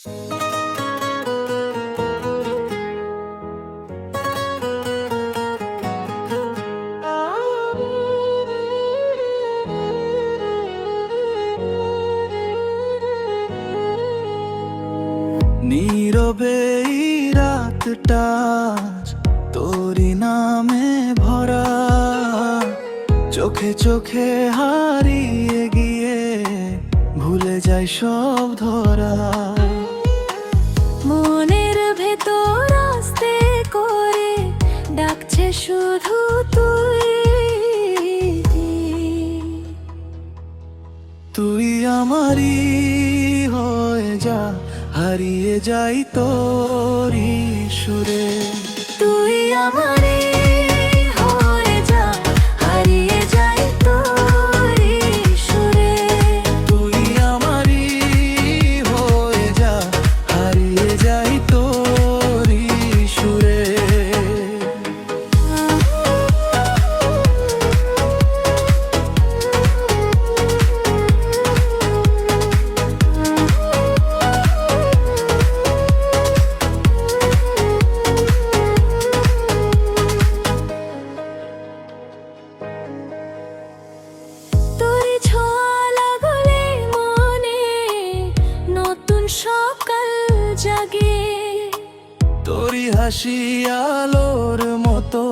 নীরবে এই রাতটা তোরি নামে ভরা, চোখে চোখে হারিয়ে গিয়ে ভুলে যাই সব ধরা। মনের ভেতর আস্তে করে ডাকছে শুধু তুই। তুই আমারই হয়ে যা, হারিয়ে যাই তোরি সুরে। তুই আমারই হয়ে যা, হারিয়ে যাই তোরি সুরে। তুই আমারই হয়ে যা, হারিয়ে যাই তোরি সুরে। তোরি ছোঁয়া লাগলে মনে নতুন সকাল জাগে। তোরি হাসি আলোর মতো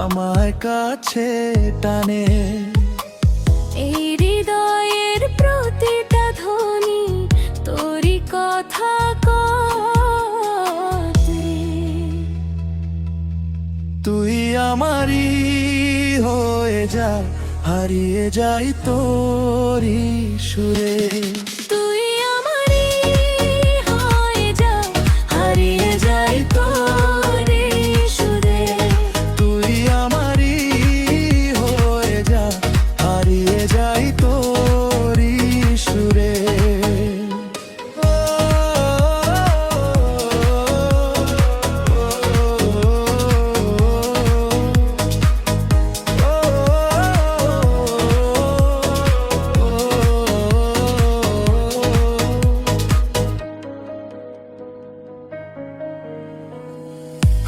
আমায় কাছে টানে। এই হৃদয়ের প্রতিটা ধ্বনি তোরি কথা কয়। তুই আমারই হয়ে যা, হারিয়ে যাই তোরি সুরে। তুই আমারই হয়ে যা, হারিয়ে যাই তোরি সুরে। তুই আমারই হয়ে যা, হারিয়ে যাই তোরি সুরে।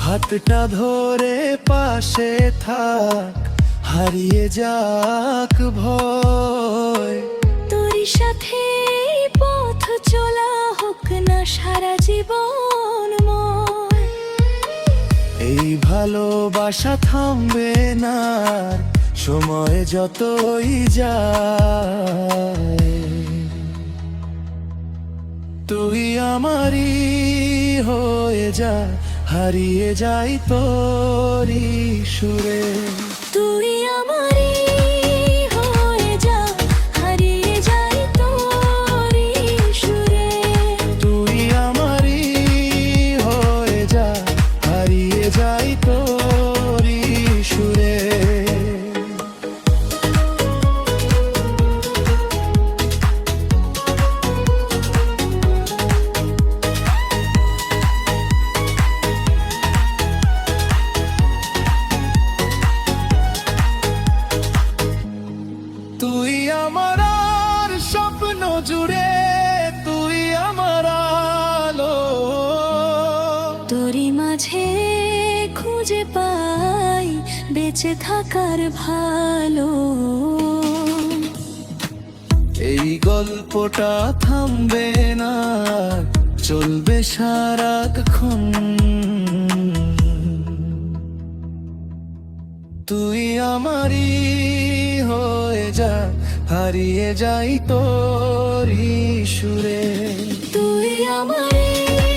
হাতটা ধরে পাশে থাক, হারিয়ে যাক ভয়। তোরি সাথে এই পথ চলা হোক না সারা জীবন। এই ভালোবাসা থামবে না, সময় যতই যায়। তুই আমারই হয়ে যা, হারিয়ে যাই তোরি সুরে। তুই আমারই হয়ে যা, হারিয়ে যাই তোরি সুরে। তুই আমারই হয়ে যা, হারিয়ে যাই তোরি সুরে। তুই আমার আর স্বপ্ন জুড়ে, তুই আমার আলো। তোরি মাঝে খুঁজে পাই বেঁচে থাকার ভালো। এই গল্পটা থামবে না, চলবে সারাক্ষণ। তুই আমারই হয়ে যা, হারিয়ে যাই তোরি সুরে। তুই আমারই